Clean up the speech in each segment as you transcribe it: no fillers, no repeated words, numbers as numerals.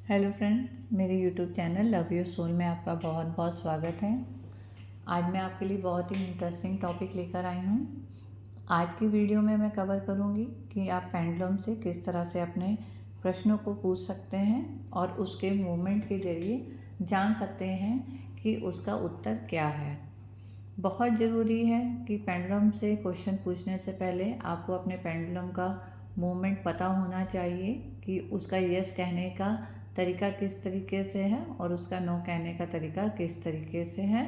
Hello friends, मेरे YouTube channel Love Your Soul में आपका बहुत बहुत स्वागत है। आज मैं आपके लिए बहुत ही इंटरेस्टिंग टॉपिक लेकर आई हूँ। आज की वीडियो में मैं कवर करूँगी कि आप पेंडुलम से किस तरह से अपने प्रश्नों को पूछ सकते हैं और उसके मूवमेंट के ज़रिए जान सकते हैं कि उसका उत्तर क्या है। बहुत ज़रूरी है कि पेंडुलम से क्वेश्चन पूछने से पहले आपको अपने पेंडुलम का मूवमेंट पता होना चाहिए कि उसका यस कहने का तरीका किस तरीके से है और उसका नो कहने का तरीका किस तरीके से है।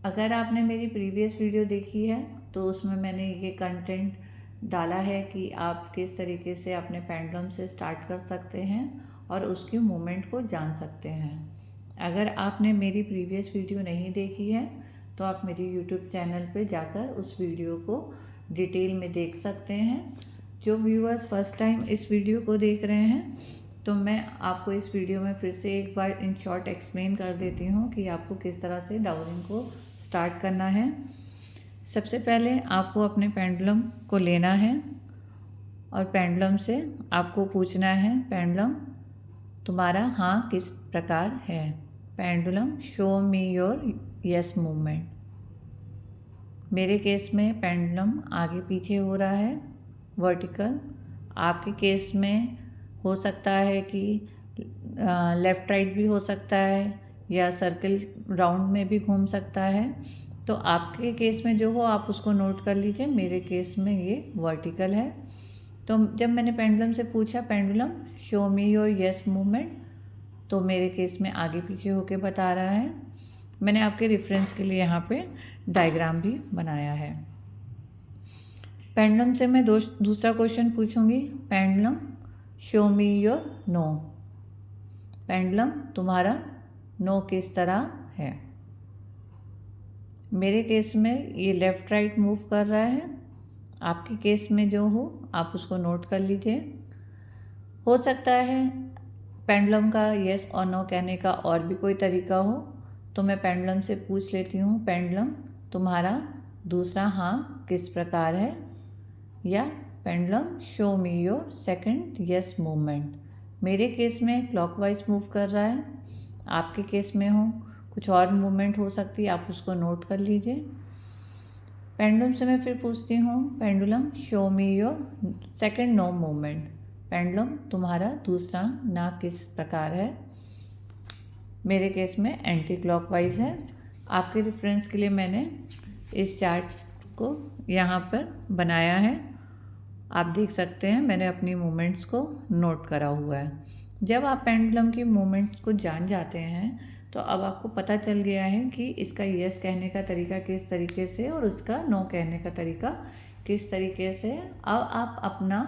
अगर आपने मेरी प्रीवियस वीडियो देखी है तो उसमें मैंने ये कंटेंट डाला है कि आप किस तरीके से अपने पेंडुलम से स्टार्ट कर सकते हैं और उसकी मूवमेंट को जान सकते हैं। अगर आपने मेरी प्रीवियस वीडियो नहीं देखी है तो आप मेरे यूट्यूब चैनल पर जाकर उस वीडियो को डिटेल में देख सकते हैं। जो व्यूअर्स फर्स्ट टाइम इस वीडियो को देख रहे हैं तो मैं आपको इस वीडियो में फिर से एक बार इन शॉर्ट एक्सप्लेन कर देती हूँ कि आपको किस तरह से डाउरिंग को स्टार्ट करना है। सबसे पहले आपको अपने पेंडुलम को लेना है और पेंडुलम से आपको पूछना है, पेंडुलम तुम्हारा हाँ किस प्रकार है। Pendulum show me your yes movement. मेरे केस में पेंडुलम आगे पीछे हो रहा है वर्टिकल। आपके केस में हो सकता है कि लेफ़्ट राइट भी हो सकता है या सर्कल राउंड में भी घूम सकता है। तो आपके केस में जो हो आप उसको नोट कर लीजिए। मेरे केस में ये वर्टिकल है। तो जब मैंने पेंडुलम से पूछा, pendulum show me your yes movement, तो मेरे केस में आगे पीछे होके बता रहा है। मैंने आपके रेफरेंस के लिए यहाँ पे डायग्राम भी बनाया है। पेंडुलम से मैं दूसरा क्वेश्चन पूछूंगी, pendulum show me your no. Pendulum तुम्हारा नो किस तरह है। मेरे केस में ये लेफ़्ट राइट मूव कर रहा है। आपके केस में जो हो आप उसको नोट कर लीजिए। हो सकता है पेंडुलम का यस और नो कहने का और भी कोई तरीका हो, तो मैं पेंडुलम से पूछ लेती हूँ, पेंडुलम तुम्हारा दूसरा हाँ किस प्रकार है। या pendulum show me your second yes movement. मेरे केस में क्लॉकवाइज मूव कर रहा है, आपके केस में हो कुछ और मूवमेंट हो सकती है, आप उसको नोट कर लीजिए। पेंडुलम से मैं फिर पूछती हूँ, pendulum show me your second no movement. Pendulum तुम्हारा दूसरा ना किस प्रकार है। मेरे केस में एंटी क्लॉकवाइज है। आपके रेफरेंस के लिए मैंने इस चार्ट को यहाँ पर बनाया है, आप देख सकते हैं। मैंने अपनी मूवमेंट्स को नोट करा हुआ है। जब आप पेंडुलम की मूवमेंट्स को जान जाते हैं तो अब आपको पता चल गया है कि इसका यस कहने का तरीका किस तरीके से और उसका नो कहने का तरीका किस तरीके से। अब आप अपना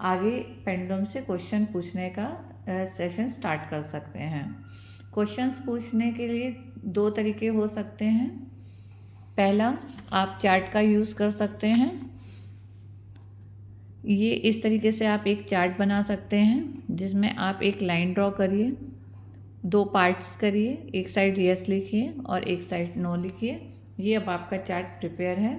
आगे पेंडुलम से क्वेश्चन पूछने का सेशन स्टार्ट कर सकते हैं। क्वेश्चंस पूछने के लिए दो तरीके हो सकते हैं। पहला, आप चार्ट का यूज़ कर सकते हैं। ये इस तरीके से आप एक चार्ट बना सकते हैं जिसमें आप एक लाइन ड्रॉ करिए, दो पार्ट्स करिए, एक साइड यस लिखिए और एक साइड नो लिखिए। ये अब आपका चार्ट प्रिपेयर है।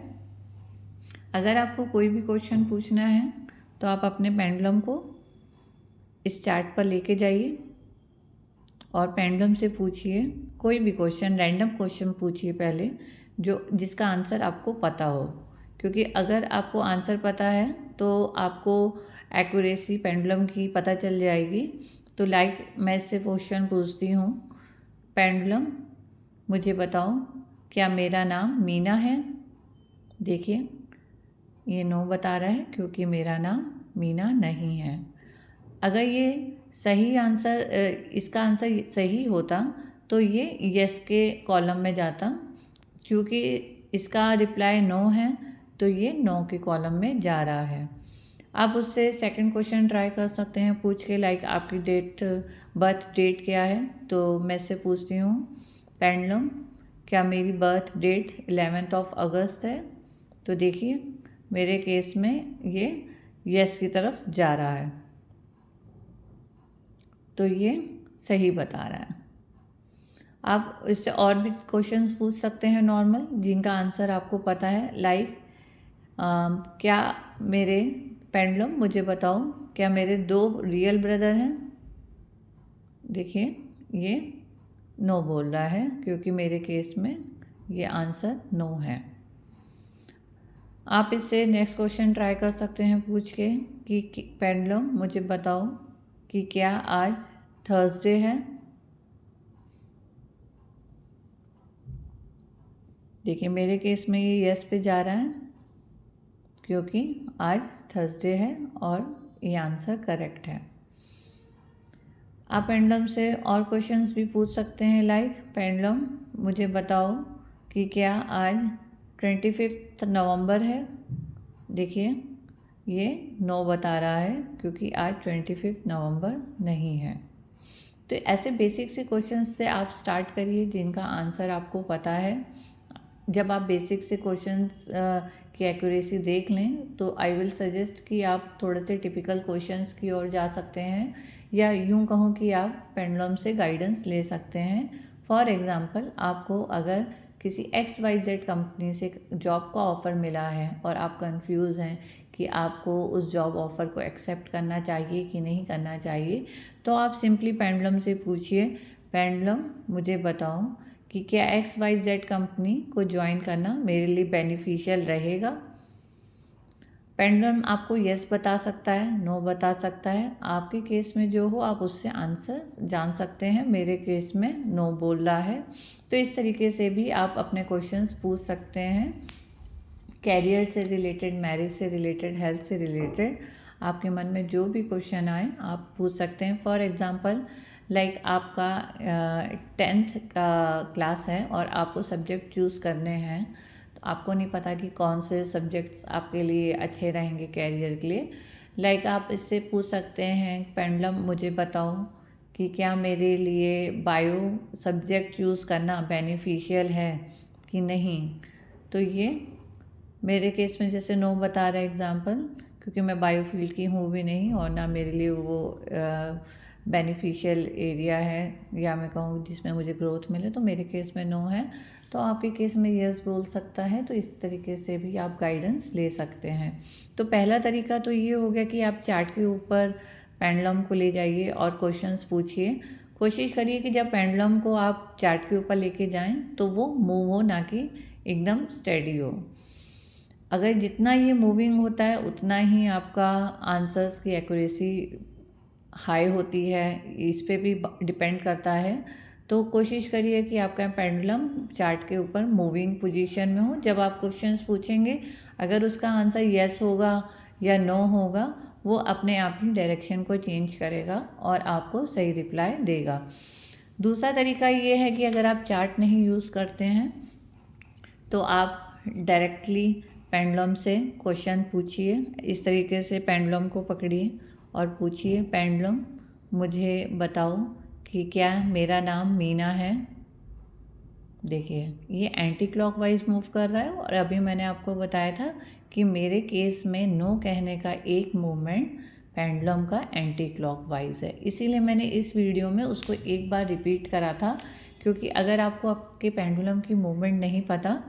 अगर आपको कोई भी क्वेश्चन पूछना है तो आप अपने पेंडुलम को इस चार्ट पर लेके जाइए और पेंडुलम से पूछिए कोई भी क्वेश्चन, रैंडम क्वेश्चन पूछिए पहले जो जिसका आंसर आपको पता हो। क्योंकि अगर आपको आंसर पता है तो आपको एक्यूरेसी पेंडुलम की पता चल जाएगी। तो मैं इससे क्वेश्चन पूछती हूँ, पेंडुलम मुझे बताओ क्या मेरा नाम मीना है। देखिए ये नो बता रहा है क्योंकि मेरा नाम मीना नहीं है। अगर ये सही आंसर, इसका आंसर सही होता तो ये यस के कॉलम में जाता। क्योंकि इसका रिप्लाई नो है तो ये नो के कॉलम में जा रहा है। आप उससे सेकंड क्वेश्चन ट्राई कर सकते हैं पूछ के, लाइक आपकी बर्थ डेट क्या है। तो मैं इससे पूछती हूँ, पेंडुलम क्या मेरी बर्थ डेट 11 अगस्त है। तो देखिए मेरे केस में ये यस की तरफ जा रहा है, तो ये सही बता रहा है। आप इससे और भी क्वेश्चंस पूछ सकते हैं नॉर्मल, जिनका आंसर आपको पता है। लाइक क्या मेरे पेंडुलम मुझे बताओ क्या मेरे दो रियल ब्रदर हैं। देखिए ये नो बोल रहा है, क्योंकि मेरे केस में ये आंसर नो है। आप इससे नेक्स्ट क्वेश्चन ट्राई कर सकते हैं पूछ के कि पेंडुलम मुझे बताओ कि क्या आज थर्सडे है। देखिए मेरे केस में ये यस पे जा रहा है, क्योंकि आज थर्सडे है और ये आंसर करेक्ट है। आप पेंडुलम से और क्वेश्चंस भी पूछ सकते हैं, लाइक पेंडुलम मुझे बताओ कि क्या आज 25 नवंबर है। देखिए ये नो बता रहा है, क्योंकि आज 25 नवंबर नहीं है। तो ऐसे बेसिक से क्वेश्चंस से आप स्टार्ट करिए जिनका आंसर आपको पता है। जब आप बेसिक से क्वेश्चंस की एक्यूरेसी देख लें तो आई विल सजेस्ट कि आप थोड़े से टिपिकल क्वेश्चंस की ओर जा सकते हैं, या यूं कहूँ कि आप पेंडुलम से गाइडेंस ले सकते हैं। फॉर एग्ज़ाम्पल, आपको अगर किसी XYZ कंपनी से जॉब का ऑफ़र मिला है और आप कंफ्यूज हैं कि आपको उस जॉब ऑफ़र को एक्सेप्ट करना चाहिए कि नहीं करना चाहिए, तो आप सिंपली पेंडुलम से पूछिए, पेंडुलम मुझे बताओ कि क्या XYZ कंपनी को ज्वाइन करना मेरे लिए बेनिफिशियल रहेगा। पेंडुलम आपको यस बता सकता है, नो बता सकता है। आपके केस में जो हो आप उससे आंसर जान सकते हैं। मेरे केस में नो बोल रहा है, तो इस तरीके से भी आप अपने क्वेश्चंस पूछ सकते हैं। कैरियर से रिलेटेड, मैरिज से रिलेटेड, हेल्थ से रिलेटेड, आपके मन में जो भी क्वेश्चन आए आप पूछ सकते हैं। फॉर एग्ज़ाम्पल, लाइक आपका 10th का क्लास है और आपको सब्जेक्ट चूज़ करने हैं, तो आपको नहीं पता कि कौन से सब्जेक्ट्स आपके लिए अच्छे रहेंगे कैरियर के लिए। लाइक आप इससे पूछ सकते हैं, पेंडुलम मुझे बताओ कि क्या मेरे लिए बायो सब्जेक्ट चूज़ करना बेनिफिशियल है कि नहीं। तो ये मेरे केस में जैसे नो बता रहा है एग्ज़ाम्पल, क्योंकि मैं बायो फील्ड की हूँ भी नहीं और ना मेरे लिए वो बेनिफिशियल एरिया है, या मैं कहूँ जिसमें मुझे ग्रोथ मिले, तो मेरे केस में नो है। तो आपके केस में यस बोल सकता है। तो इस तरीके से भी आप गाइडेंस ले सकते हैं। तो पहला तरीका तो ये हो गया कि आप चार्ट के ऊपर पेंडुलम को ले जाइए और क्वेश्चंस पूछिए। कोशिश करिए कि जब पेंडुलम को आप चार्ट के ऊपर लेके जाएं तो वो मूव हो, ना कि एकदम स्टेडी हो। अगर जितना ये मूविंग होता है उतना ही आपका आंसर्स की एक्यूरेसी हाई होती है, इस पे भी डिपेंड करता है। तो कोशिश करिए कि आपका पेंडुलम चार्ट के ऊपर मूविंग पोजीशन में हो। जब आप क्वेश्चंस पूछेंगे, अगर उसका आंसर यस होगा या नो होगा, वो अपने आप ही डायरेक्शन को चेंज करेगा और आपको सही रिप्लाई देगा। दूसरा तरीका ये है कि अगर आप चार्ट नहीं यूज़ करते हैं तो आप डायरेक्टली पेंडुलम से क्वेश्चन पूछिए। इस तरीके से पेंडुलम को पकड़िए और पूछिए, पेंडुलम मुझे बताओ कि क्या मेरा नाम मीना है। देखिए ये एंटी क्लॉकवाइज मूव कर रहा है, और अभी मैंने आपको बताया था कि मेरे केस में नो कहने का एक मूवमेंट पेंडुलम का एंटी क्लॉकवाइज है, इसीलिए मैंने इस वीडियो में उसको एक बार रिपीट करा था। क्योंकि अगर आपको आपके पेंडुलम की मूवमेंट नहीं पता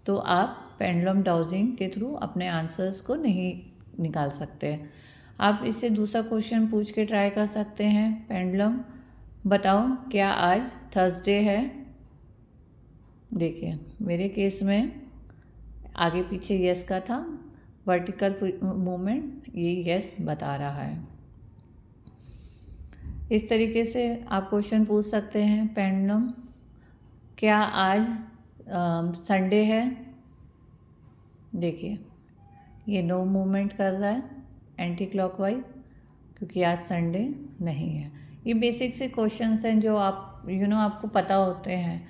तो आप पेंडुलम डाउजिंग के थ्रू अपने आंसर्स को नहीं निकाल सकते। आप इससे दूसरा क्वेश्चन पूछ के ट्राई कर सकते हैं, पेंडुलम बताओ क्या आज थर्सडे है। देखिए मेरे केस में आगे पीछे यस का था, वर्टिकल मूवमेंट ये यस बता रहा है। इस तरीके से आप क्वेश्चन पूछ सकते हैं, पेंडुलम क्या आज संडे है। देखिए ये नो मूवमेंट कर रहा है एंटी क्लॉकवाइज, क्योंकि आज संडे नहीं है। ये बेसिक से क्वेश्चंस हैं जो आप आपको पता होते हैं।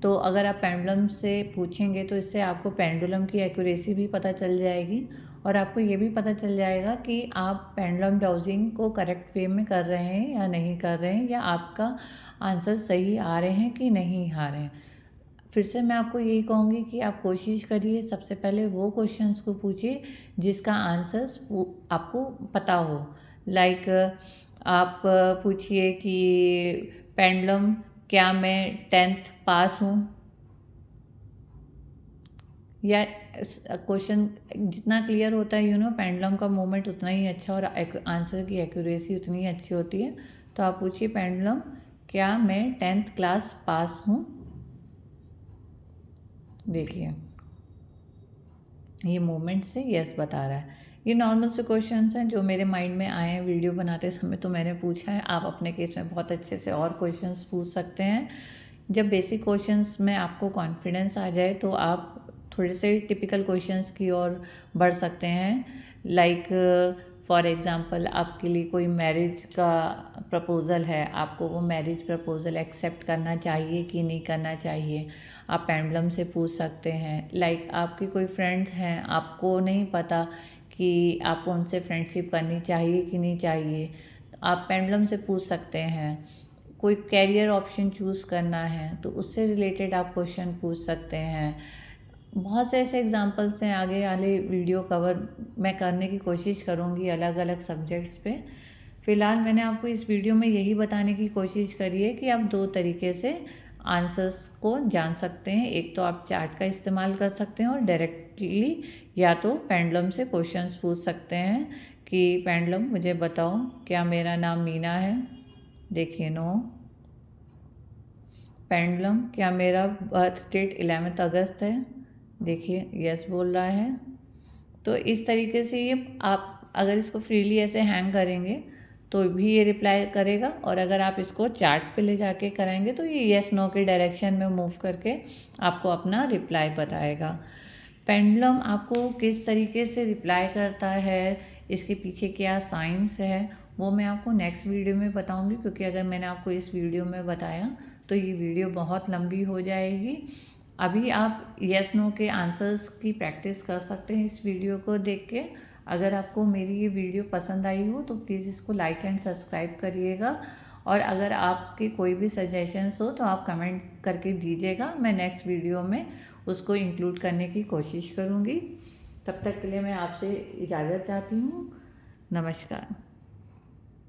तो अगर आप पेंडुलम से पूछेंगे तो इससे आपको पेंडुलम की एक्यूरेसी भी पता चल जाएगी, और आपको ये भी पता चल जाएगा कि आप पेंडुलम डाउजिंग को करेक्ट वे में कर रहे हैं या नहीं कर रहे हैं, या आपका आंसर सही आ रहे हैं कि नहीं आ रहे हैं। फिर से मैं आपको यही कहूँगी कि आप कोशिश करिए, सबसे पहले वो क्वेश्चंस को पूछिए जिसका आंसर्स आपको पता हो। लाइक आप पूछिए कि पेंडुलम क्या मैं 10th पास हूँ, या क्वेश्चन जितना क्लियर होता है पेंडुलम का मूवमेंट उतना ही अच्छा और आंसर की एक्यूरेसी उतनी ही अच्छी होती है। तो आप पूछिए, पेंडुलम क्या मैं 10th क्लास पास हूँ? देखिए ये मूवमेंट से यस बता रहा है। ये नॉर्मल से क्वेश्चंस हैं जो मेरे माइंड में आए हैं वीडियो बनाते समय, तो मैंने पूछा है। आप अपने केस में बहुत अच्छे से और क्वेश्चंस पूछ सकते हैं। जब बेसिक क्वेश्चंस में आपको कॉन्फिडेंस आ जाए तो आप थोड़े से टिपिकल क्वेश्चंस की ओर बढ़ सकते हैं। लाइक फॉर एग्ज़ाम्पल, आपके लिए कोई मैरिज का प्रपोज़ल है, आपको वो मैरिज प्रपोज़ल एक्सेप्ट करना चाहिए कि नहीं करना चाहिए, आप पेंडुलम से पूछ सकते हैं। लाइक आपके कोई फ्रेंड्स हैं, आपको नहीं पता कि आपको उनसे फ्रेंडशिप करनी चाहिए कि नहीं चाहिए, आप पेंडुलम से पूछ सकते हैं। कोई कैरियर ऑप्शन चूज़ करना है तो उससे रिलेटेड आप क्वेश्चन पूछ सकते हैं। बहुत से ऐसे एग्जांपल्स हैं, आगे वाले वीडियो कवर मैं करने की कोशिश करूँगी अलग अलग सब्जेक्ट्स पे। फ़िलहाल मैंने आपको इस वीडियो में यही बताने की कोशिश करी है कि आप 2 तरीके से आंसर्स को जान सकते हैं। एक तो आप चार्ट का इस्तेमाल कर सकते हैं और डायरेक्टली या तो पेंडुलम से क्वेश्चंस पूछ सकते हैं कि पेंडुलम मुझे बताओ क्या मेरा नाम मीना है? देखिए नो। पेंडुलम क्या मेरा बर्थ डेट 11 अगस्त है? देखिए यस बोल रहा है। तो इस तरीके से ये आप अगर इसको फ्रीली ऐसे हैंग करेंगे तो भी ये रिप्लाई करेगा, और अगर आप इसको चार्ट पे ले जाके कराएंगे तो ये यस नो के डायरेक्शन में मूव करके आपको अपना रिप्लाई बताएगा। पेंडुलम आपको किस तरीके से रिप्लाई करता है, इसके पीछे क्या साइंस है, वो मैं आपको नेक्स्ट वीडियो में बताऊंगी, क्योंकि अगर मैंने आपको इस वीडियो में बताया तो ये वीडियो बहुत लंबी हो जाएगी। अभी आप यस नो के आंसर्स की प्रैक्टिस कर सकते हैं इस वीडियो को देख के। अगर आपको मेरी ये वीडियो पसंद आई हो तो प्लीज़ इसको लाइक एंड सब्सक्राइब करिएगा, और अगर आपके कोई भी सजेशंस हो तो आप कमेंट करके दीजिएगा, मैं नेक्स्ट वीडियो में उसको इंक्लूड करने की कोशिश करूँगी। तब तक के लिए मैं आपसे इजाज़त चाहती हूँ। नमस्कार।